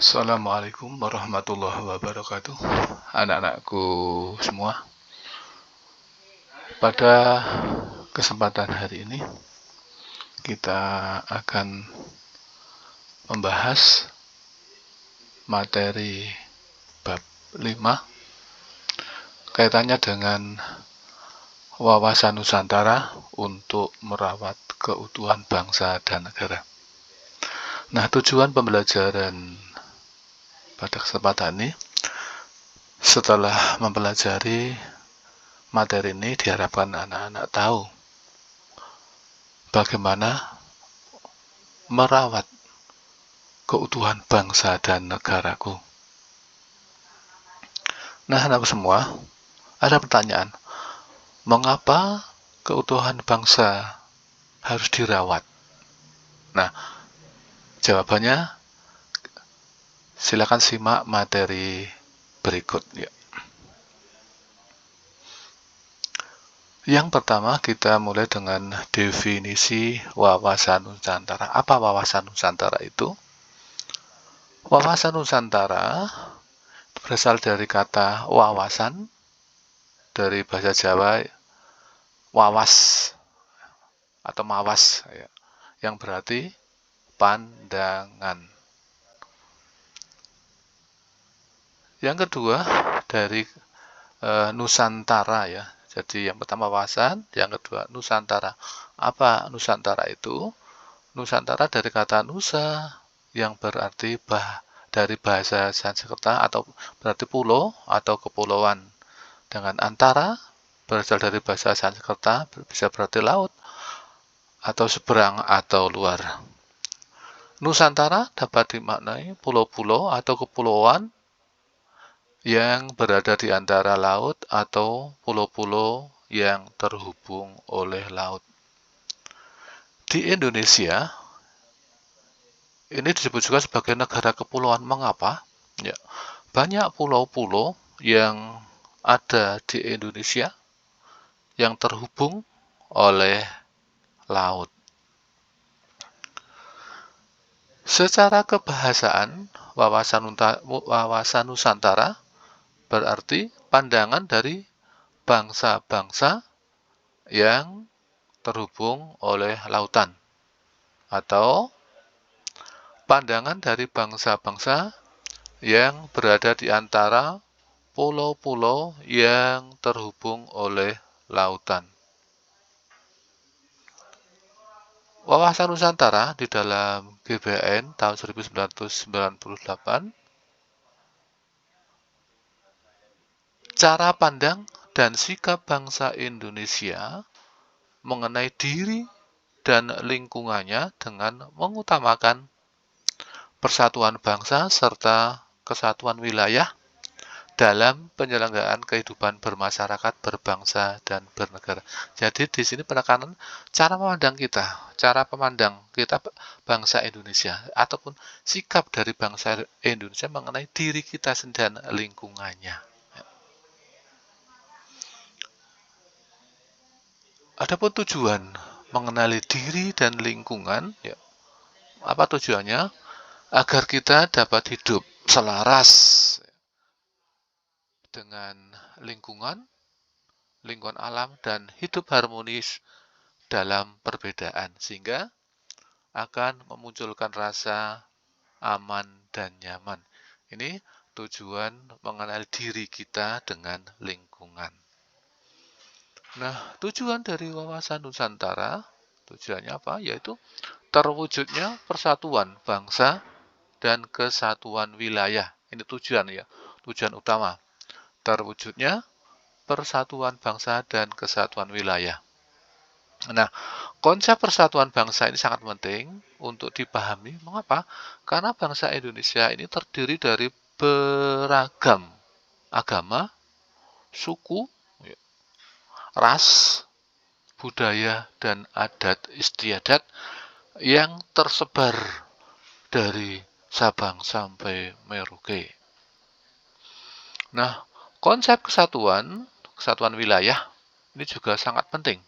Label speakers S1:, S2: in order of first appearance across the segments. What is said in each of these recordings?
S1: Assalamualaikum warahmatullahi wabarakatuh. Anak-anakku semua, pada kesempatan hari ini kita akan membahas materi bab 5 kaitannya dengan wawasan Nusantara untuk merawat keutuhan bangsa dan negara. Nah, tujuan pembelajaran pada kesempatan ini, setelah mempelajari materi ini, diharapkan anak-anak tahu bagaimana merawat keutuhan bangsa dan negaraku. Nah, anak semua, ada pertanyaan, mengapa keutuhan bangsa harus dirawat? Nah, jawabannya silakan simak materi berikut ya. Yang pertama, kita mulai dengan definisi wawasan Nusantara. Apa wawasan Nusantara itu? Wawasan Nusantara berasal dari kata wawasan, dari bahasa Jawa wawas atau mawas ya, yang berarti pandangan. Yang kedua, dari Nusantara ya. Jadi yang pertama wawasan, yang kedua Nusantara. Apa Nusantara itu? Nusantara dari kata nusa yang berarti dari bahasa Sanskerta atau berarti pulau atau kepulauan. Dengan antara berasal dari bahasa Sanskerta bisa berarti laut atau seberang atau luar. Nusantara dapat dimaknai pulau-pulau atau kepulauan yang berada di antara laut atau pulau-pulau yang terhubung oleh laut. Di Indonesia, ini disebut juga sebagai negara kepulauan. Mengapa? Ya, banyak pulau-pulau yang ada di Indonesia yang terhubung oleh laut. Secara kebahasaan, wawasan Nusantara berarti pandangan dari bangsa-bangsa yang terhubung oleh lautan, atau pandangan dari bangsa-bangsa yang berada di antara pulau-pulau yang terhubung oleh lautan. Wawasan Nusantara di dalam GBN tahun 1998, cara pandang dan sikap bangsa Indonesia mengenai diri dan lingkungannya dengan mengutamakan persatuan bangsa serta kesatuan wilayah dalam penyelenggaraan kehidupan bermasyarakat, berbangsa, dan bernegara. Jadi di sini penekanan cara memandang kita bangsa Indonesia, ataupun sikap dari bangsa Indonesia mengenai diri kita dan lingkungannya. Adapun tujuan mengenali diri dan lingkungan, ya, apa tujuannya? Agar kita dapat hidup selaras dengan lingkungan alam, dan hidup harmonis dalam perbedaan, sehingga akan memunculkan rasa aman dan nyaman. Ini tujuan mengenal diri kita dengan lingkungan. Nah, tujuan dari wawasan Nusantara, tujuannya apa? Yaitu terwujudnya persatuan bangsa dan kesatuan wilayah. Ini tujuan ya, tujuan utama. Terwujudnya persatuan bangsa dan kesatuan wilayah. Nah, konsep persatuan bangsa ini sangat penting untuk dipahami. Mengapa? Karena bangsa Indonesia ini terdiri dari beragam agama, suku, ras, budaya, dan adat istiadat yang tersebar dari Sabang sampai Merauke. Nah, konsep kesatuan wilayah ini juga sangat penting.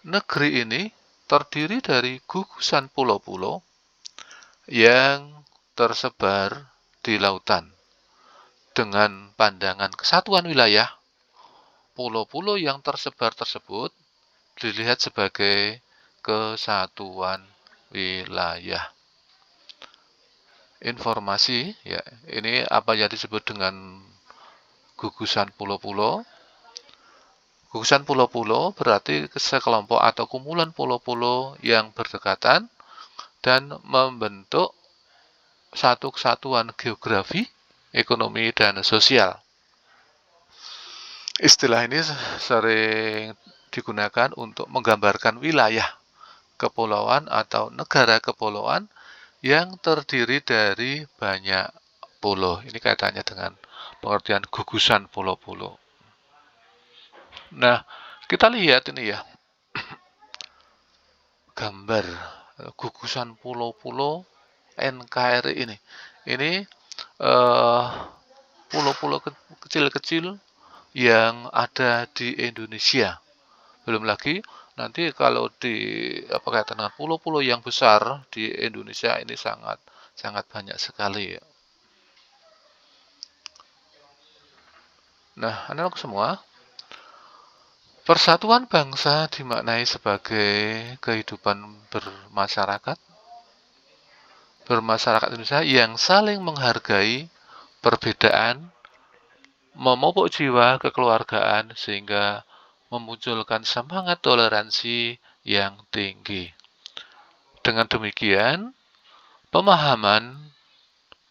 S1: Negeri ini terdiri dari gugusan pulau-pulau yang tersebar di lautan. Dengan pandangan kesatuan wilayah, pulau-pulau yang tersebar tersebut dilihat sebagai kesatuan wilayah. Informasi, ya, ini apa yang disebut dengan gugusan pulau-pulau. Gugusan pulau-pulau berarti sekelompok atau kumpulan pulau-pulau yang berdekatan dan membentuk satu kesatuan geografi, ekonomi, dan sosial. Istilah ini sering digunakan untuk menggambarkan wilayah kepulauan atau negara kepulauan yang terdiri dari banyak pulau. Ini kaitannya dengan pengertian gugusan pulau-pulau. Nah, kita lihat ini ya, gambar gugusan pulau-pulau NKRI ini. Ini pulau-pulau kecil-kecil yang ada di Indonesia. Belum lagi nanti kalau kaitan dengan pulau-pulau yang besar di Indonesia ini sangat banyak sekali. Nah, anak-anak semua, persatuan bangsa dimaknai sebagai kehidupan bermasyarakat Indonesia yang saling menghargai perbedaan, memupuk jiwa kekeluargaan sehingga memunculkan semangat toleransi yang tinggi. Dengan demikian, pemahaman,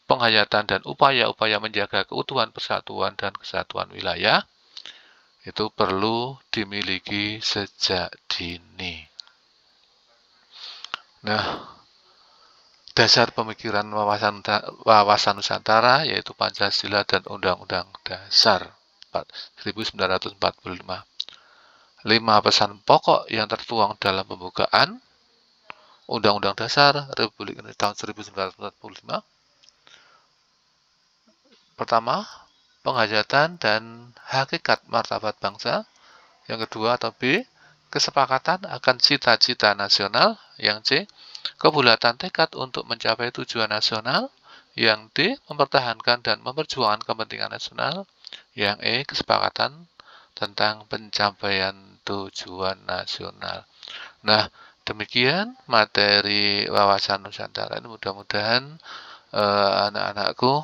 S1: penghayatan, dan upaya-upaya menjaga keutuhan persatuan dan kesatuan wilayah itu perlu dimiliki sejak dini. Nah, dasar pemikiran wawasan Nusantara yaitu Pancasila dan Undang-Undang Dasar 1945. 5 pesan pokok yang tertuang dalam pembukaan Undang-Undang Dasar Republik Indonesia tahun 1945. Pertama, penghayatan dan hakikat martabat bangsa. Yang kedua atau B, kesepakatan akan cita-cita nasional. Yang C, kebulatan tekad untuk mencapai tujuan nasional. Yang D, mempertahankan dan memperjuangkan kepentingan nasional. Yang E, kesepakatan tentang pencapaian tujuan nasional. Nah, demikian materi wawasan Nusantara ini. Mudah-mudahan anak-anakku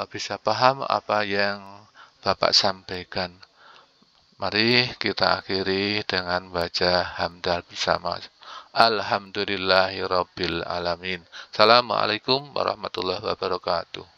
S1: bisa paham apa yang Bapak sampaikan. Mari kita akhiri dengan baca hamdal bersama. Alhamdulillahirabbil alamin. Assalamualaikum warahmatullahi wabarakatuh.